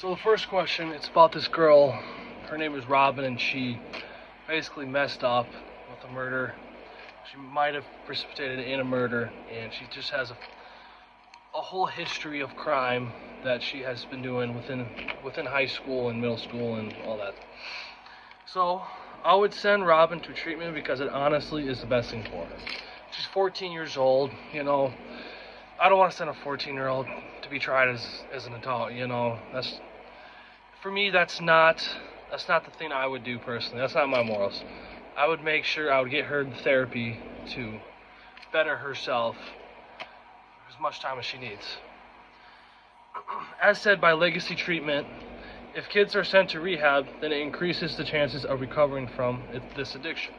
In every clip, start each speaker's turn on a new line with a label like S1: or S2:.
S1: So the first question, it's about this girl. Her name is Robin, and she basically messed up with a murder. She might have precipitated it in a murder, and she just has a whole history of crime that she has been doing within high school and middle school and all that. So I would send Robin to treatment because it honestly is the best thing for her. She's 14 years old, I don't want to send a 14-year-old to be tried as an adult, That's, for me, that's not the thing I would do personally. That's not my morals. I would make sure I would get her the therapy to better herself as much time as she needs. As said by Legacy Treatment, if kids are sent to rehab, then it increases the chances of recovering from this addiction.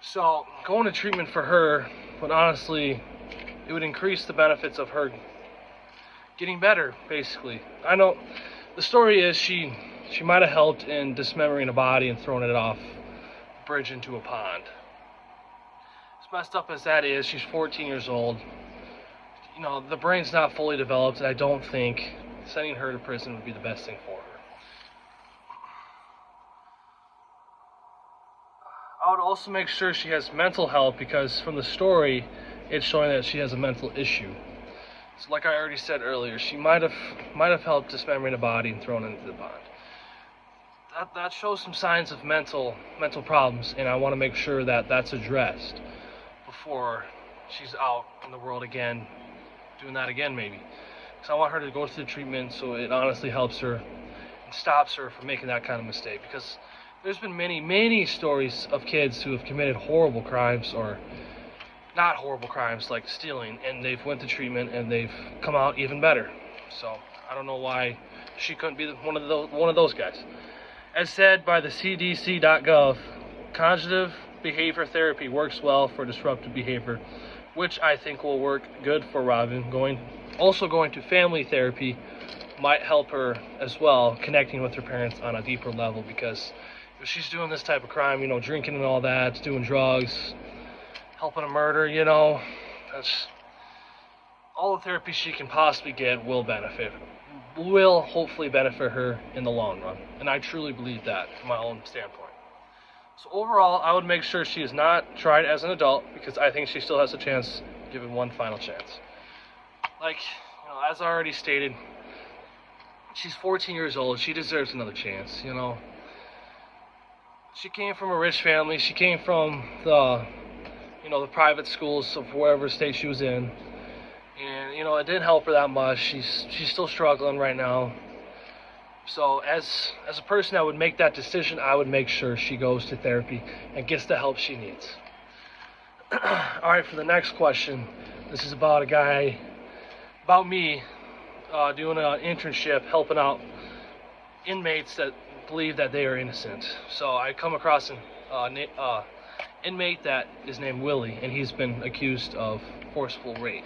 S1: So going to treatment for her would honestly, it would increase the benefits of her getting better, basically. I know the story is she might have helped in dismembering a body and throwing it off a bridge into a pond. As messed up as that is, she's 14 years old. The brain's not fully developed, and I don't think sending her to prison would be the best thing for her. I would also make sure she has mental help, because from the story, it's showing that she has a mental issue. So like I already said earlier, she might have helped dismembering a body and thrown it into the pond. That shows some signs of mental problems, and I want to make sure that that's addressed before she's out in the world again, doing that again maybe. So I want her to go through the treatment so it honestly helps her and stops her from making that kind of mistake, because there's been many stories of kids who have committed horrible crimes, or not horrible crimes like stealing, and they've went to treatment and they've come out even better. So I don't know why she couldn't be one of those guys. As said by the CDC.gov, cognitive behavior therapy works well for disruptive behavior, which I think will work good for Robin. Going to family therapy might help her as well, connecting with her parents on a deeper level, because if she's doing this type of crime, drinking and all that, doing drugs, helping a murder, that's all the therapy she can possibly get will hopefully benefit her in the long run. And I truly believe that from my own standpoint. So overall, I would make sure she is not tried as an adult, because I think she still has a chance given one final chance. As I already stated, she's 14 years old. She deserves another chance, She came from a rich family. She came from the private schools of wherever state she was in. And, it didn't help her that much. She's still struggling right now. So as a person that would make that decision, I would make sure she goes to therapy and gets the help she needs. Alright, for the next question, this is about me doing an internship helping out inmates that believe that they are innocent. So I come across an inmate that is named Willie, and he's been accused of forceful rape.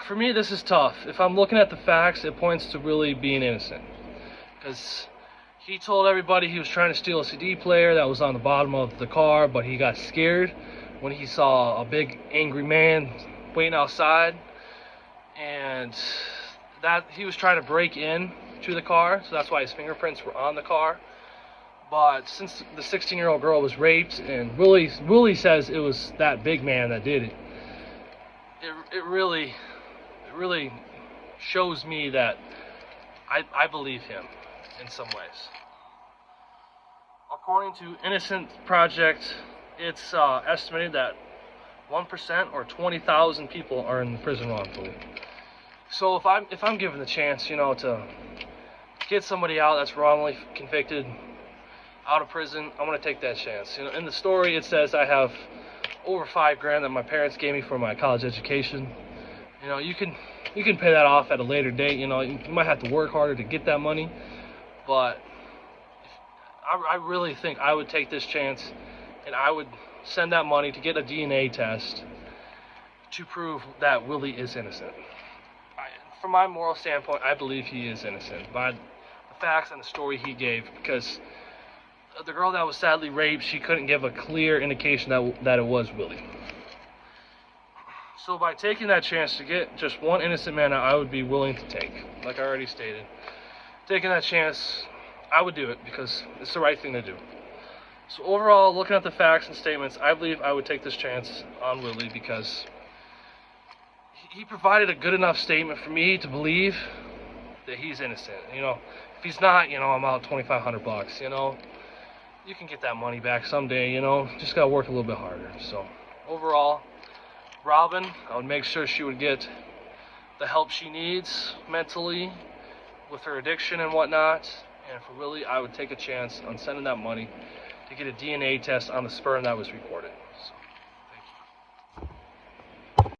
S1: For me, this is tough. If I'm looking at the facts, it points to Willie being innocent, because he told everybody he was trying to steal a CD player that was on the bottom of the car, but he got scared when he saw a big angry man waiting outside, and that he was trying to break in to the car, so that's why his fingerprints were on the car. But since the 16-year-old girl was raped, and Willie says it was that big man that did it, it really shows me that I believe him in some ways. According to Innocent Project, it's estimated that 1% or 20,000 people are in prison wrongfully. So if I'm given the chance, to get somebody out that's wrongly convicted out of prison, I'm gonna take that chance. In the story it says I have over $5,000 that my parents gave me for my college education. You can pay that off at a later date. You might have to work harder to get that money, but I really think I would take this chance, and I would send that money to get a DNA test to prove that Willie is innocent. From my moral standpoint, I believe he is innocent by the facts and the story he gave, because the girl that was sadly raped, she couldn't give a clear indication that it was Willie. So by taking that chance to get just one innocent man out, I would be willing to take. Like I already stated. Taking that chance, I would do it because it's the right thing to do. So overall, looking at the facts and statements, I believe I would take this chance on Willie because he provided a good enough statement for me to believe that he's innocent. You know, if he's not, you know, I'm out $2,500. You know, you can get that money back someday. You know, just gotta work a little bit harder. So overall, Robin, I would make sure she would get the help she needs mentally with her addiction and whatnot. And for Willie, I would take a chance on sending that money to get a DNA test on the sperm that was recorded.